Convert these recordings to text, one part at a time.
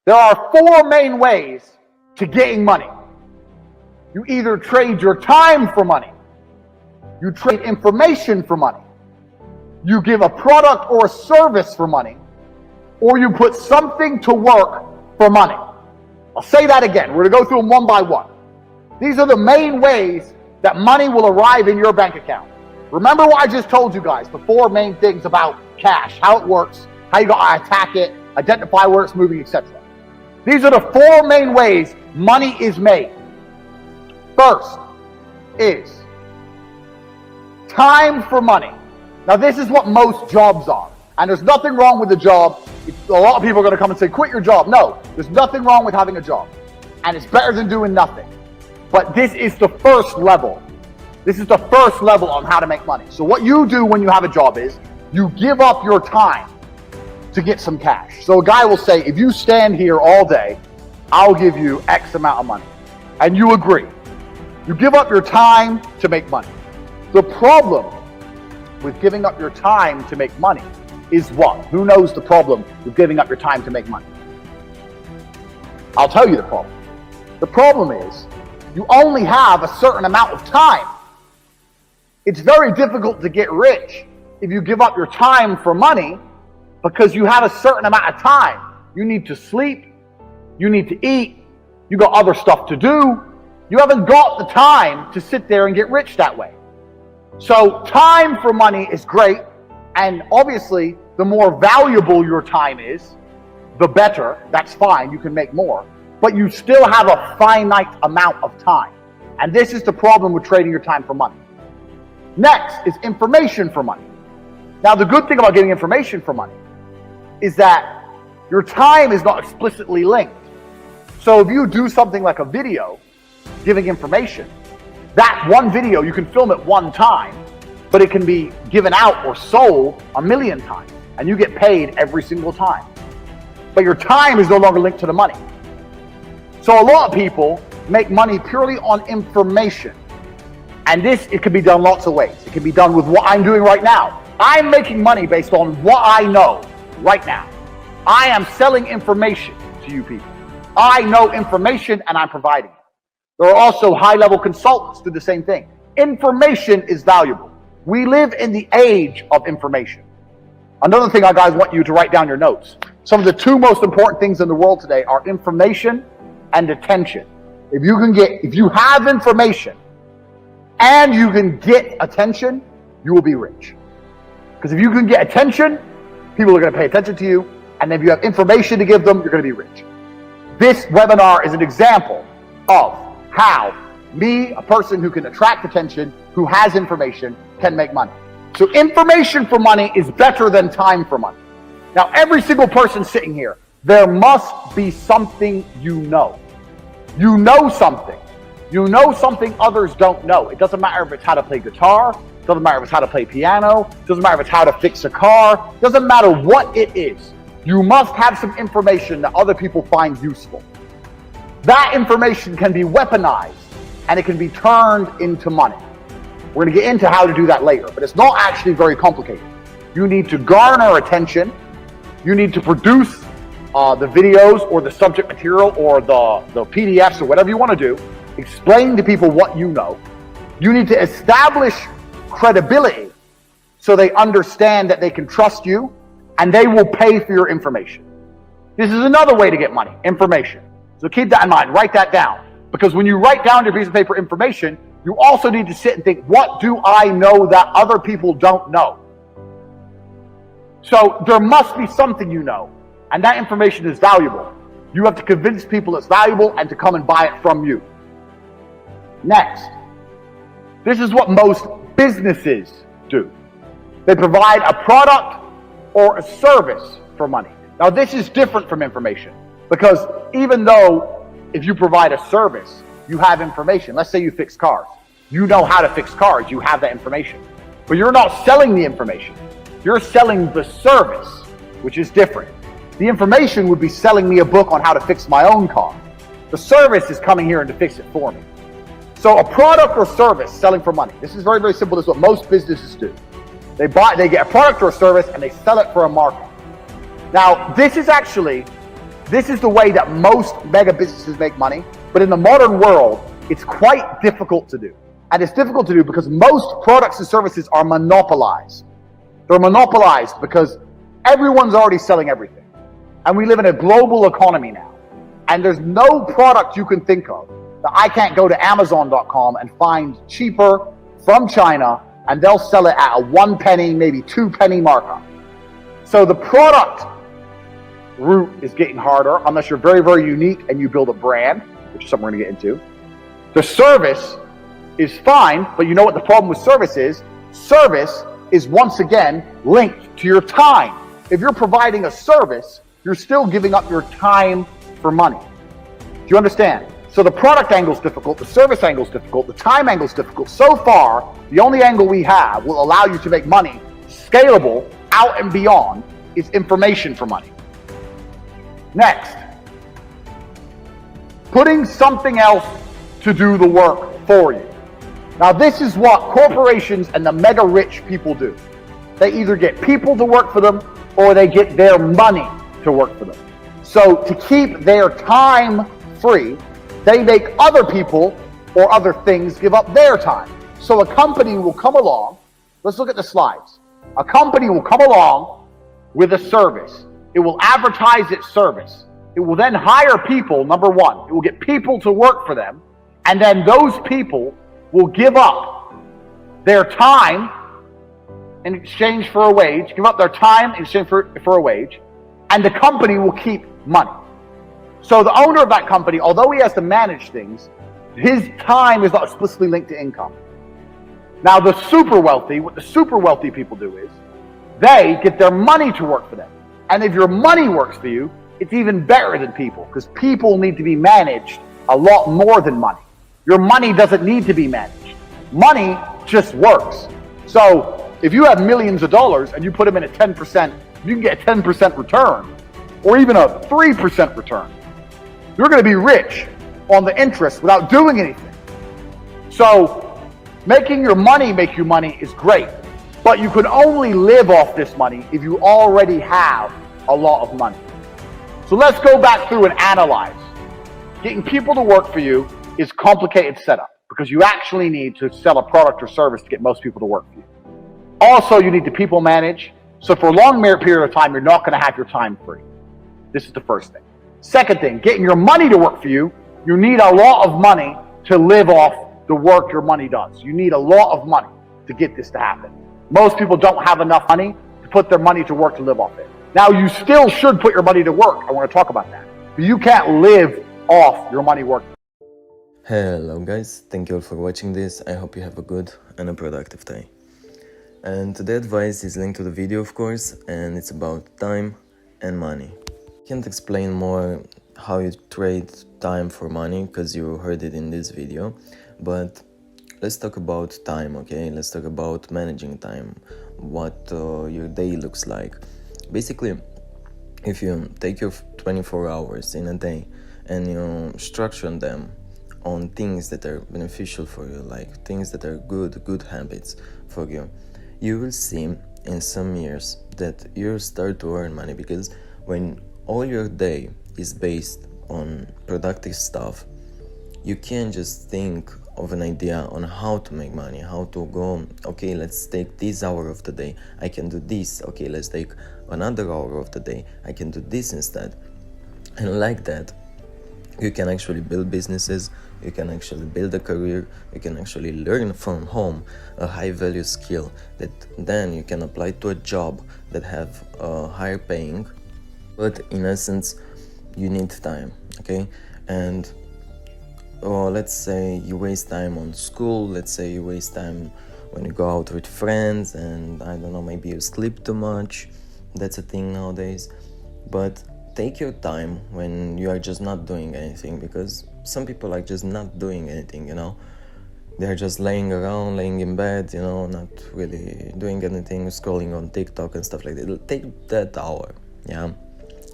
There are four main ways to getting money. You either trade your time for money, you trade information for money, you give a product or a service for money, or you put something to work for money. I'll say that again. We're going to go through them one by one. These are the main ways that money will arrive in your bank account. Remember what I just told you guys, the four main things about cash, how it works, how you got to attack it, identify where it's moving, etc. These are the four main ways money is made. First is time for money. Now this is what most jobs are. And there's nothing wrong with the job. A lot of people are going to come and say, quit your job. No, there's nothing wrong with having a job. And it's better than doing nothing. But this is the first level. This is the first level on how to make money. So what you do when you have a job is you give up your time to get some cash. So a guy will say, if you stand here all day, I'll give you X amount of money. And you agree. You give up your time to make money. The problem with giving up your time to make money is what? Who knows the problem with giving up your time to make money? I'll tell you the problem. The problem is you only have a certain amount of time. It's very difficult to get rich if you give up your time for money because you have a certain amount of time. You need to sleep, you need to eat, you got other stuff to do. You haven't got the time to sit there and get rich that way. So time for money is great, and obviously the more valuable your time is, the better. That's fine, you can make more, but you still have a finite amount of time. And this is the problem with trading your time for money. Next is information for money. Now the good thing about getting information for money is that your time is not explicitly linked. So if you do something like a video giving information, that one video, you can film it one time, but it can be given out or sold 1,000,000 times, and you get paid every single time. But your time is no longer linked to the money. So a lot of people make money purely on information. And it can be done lots of ways. It can be done with what I'm doing right now. I'm making money based on what I know right now. I am selling information to you people. I know information and I'm providing it. There are also high-level consultants do the same thing. Information is valuable. We live in the age of information. Another thing I guys want you to write down your notes. Some of the two most important things in the world today are information and attention. If you have information and you can get attention, you will be rich. Because if you can get attention, people are going to pay attention to you. And if you have information to give them, you're going to be rich. This webinar is an example of how me, a person who can attract attention, who has information, can make money. So information for money is better than time for money. Now, every single person sitting here, there must be something you know. You know something. You know something others don't know. It doesn't matter if it's how to play guitar. It doesn't matter if it's how to play piano. It doesn't matter if it's how to fix a car. It doesn't matter what it is. You must have some information that other people find useful. That information can be weaponized and it can be turned into money. We're going to get into how to do that later, but it's not actually very complicated. You need to garner attention. You need to produce the videos or the subject material or the PDFs or whatever you want to do. Explain to people what you know. You need to establish credibility so they understand that they can trust you and they will pay for your information. This is another way to get money, information. So keep that in mind, write that down. Because when you write down your piece of paper information, you also need to sit and think, what do I know that other people don't know? So there must be something you know, and that information is valuable. You have to convince people it's valuable and to come and buy it from you. Next, this is what most businesses do. They provide a product or a service for money. Now this is different from information because even though if you provide a service, you have information. Let's say you fix cars. You know how to fix cars. You have that information. But you're not selling the information. You're selling the service, which is different. The information would be selling me a book on how to fix my own car. The service is coming here and to fix it for me. So a product or service selling for money. This is very, very simple. This is what most businesses do. They get a product or a service and they sell it for a market. Now, this is actually This is the way that most mega businesses make money, but in the modern world, it's quite difficult to do. And it's difficult to do because most products and services are monopolized. They're monopolized because everyone's already selling everything. And we live in a global economy now. And there's no product you can think of that I can't go to Amazon.com and find cheaper from China, and they'll sell it at a 1 penny, maybe 2 penny markup. So the product route is getting harder unless you're very, very unique and you build a brand, which is something we're gonna get into. The service is fine, but you know what the problem with service is? Service is once again linked to your time. If you're providing a service, you're still giving up your time for money. Do you understand? So the product angle is difficult, the service angle is difficult, the time angle is difficult. So far, the only angle we have will allow you to make money scalable out and beyond is information for money. Next, putting something else to do the work for you. Now this is what corporations and the mega rich people do. They either get people to work for them or they get their money to work for them. So to keep their time free, they make other people or other things give up their time. So a company will come along, let's look at the slides. A company will come along with a service. It will advertise its service. It will then hire people, number one. It will get people to work for them. And then those people will give up their time in exchange for a wage, give up their time in exchange for a wage, and the company will keep money. So the owner of that company, although he has to manage things, his time is not explicitly linked to income. Now the super wealthy, what the super wealthy people do is, they get their money to work for them. And if your money works for you, it's even better than people, because people need to be managed a lot more than money. Your money doesn't need to be managed. Money just works. So if you have millions of dollars and you put them in a 10%, you can get a 10% return, or even a 3% return. You're going to be rich on the interest without doing anything. So making your money make you money is great, but you can only live off this money if you already have a lot of money. So let's go back through and analyze. Getting people to work for you is complicated setup because you actually need to sell a product or service to get most people to work for you. Also, you need to people manage. So for a long period of time, you're not going to have your time free. This is the first thing. Second thing, getting your money to work for you, you need a lot of money to live off the work your money does. You need a lot of money to get this to happen. Most people don't have enough money to put their money to work to live off it. Now, you still should put your money to work. I want to talk about that. But you can't live off your money working. Hello guys, thank you all for watching this. I hope you have a good and a productive day. And the advice is linked to the video, of course, and it's about time and money. I can't explain more how you trade time for money because you heard it in this video, but let's talk about time, okay? Let's talk about managing time, what your day looks like. Basically, if you take your 24 hours in a day and you structure them on things that are beneficial for you, like things that are good habits for you, you will see in some years that you'll start to earn money, because when all your day is based on productive stuff, you can't just think of an idea on how to make money, how to go, okay, let's take this hour of the day, I can do this, okay, let's take another hour of the day, I can do this instead. And like that, you can actually build businesses, you can actually build a career, you can actually learn from home a high value skill that then you can apply to a job that have a higher paying, but in essence, you need time, okay? And let's say you waste time on school, let's say you waste time when you go out with friends, and I don't know, maybe you sleep too much, that's a thing nowadays. But take your time when you are just not doing anything, because some people are just not doing anything, you know. They're just laying around, laying in bed, you know, not really doing anything, scrolling on TikTok and stuff like that. Take that hour, yeah.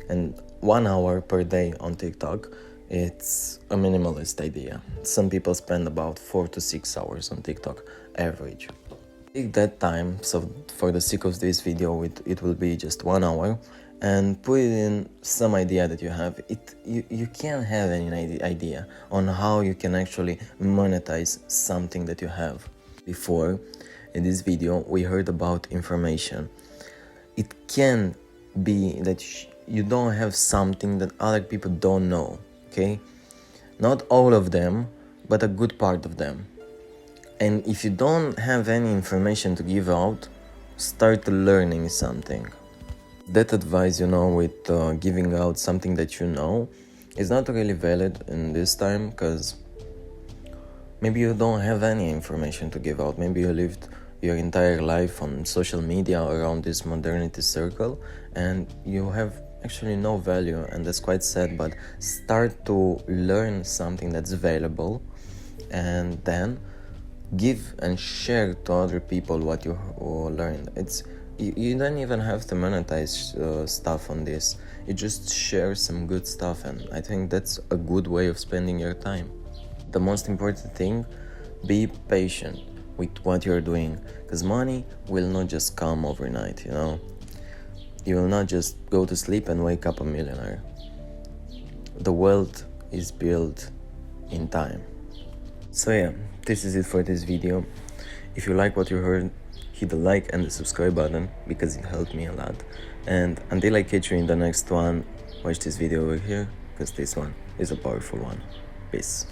And 1 hour per day on TikTok, it's a minimalist idea. Some people spend about 4 to 6 hours on TikTok average. Take that time, so for the sake of this video, it will be just 1 hour, and put it in some idea that you have. You can have any idea on how you can actually monetize something that you have. Before, in this video, we heard about information. It can be that you don't have something that other people don't know, okay? Not all of them, but a good part of them. And if you don't have any information to give out, start learning something. That advice, with giving out something that you know is not really valid in this time, because maybe you don't have any information to give out. Maybe you lived your entire life on social media around this modernity circle and you have actually no value, and that's quite sad. But start to learn something that's valuable and then give and share to other people what you learned. You don't even have to monetize stuff on this. You just share some good stuff, and I think that's a good way of spending your time. The most important thing, be patient with what you're doing, because money will not just come overnight, You will not just go to sleep and wake up a millionaire. The wealth is built in time. So yeah, this is it for this video. If you like what you heard, hit the like and the subscribe button, because it helped me a lot. And until I catch you in the next one, watch this video over here, because this one is a powerful one. Peace.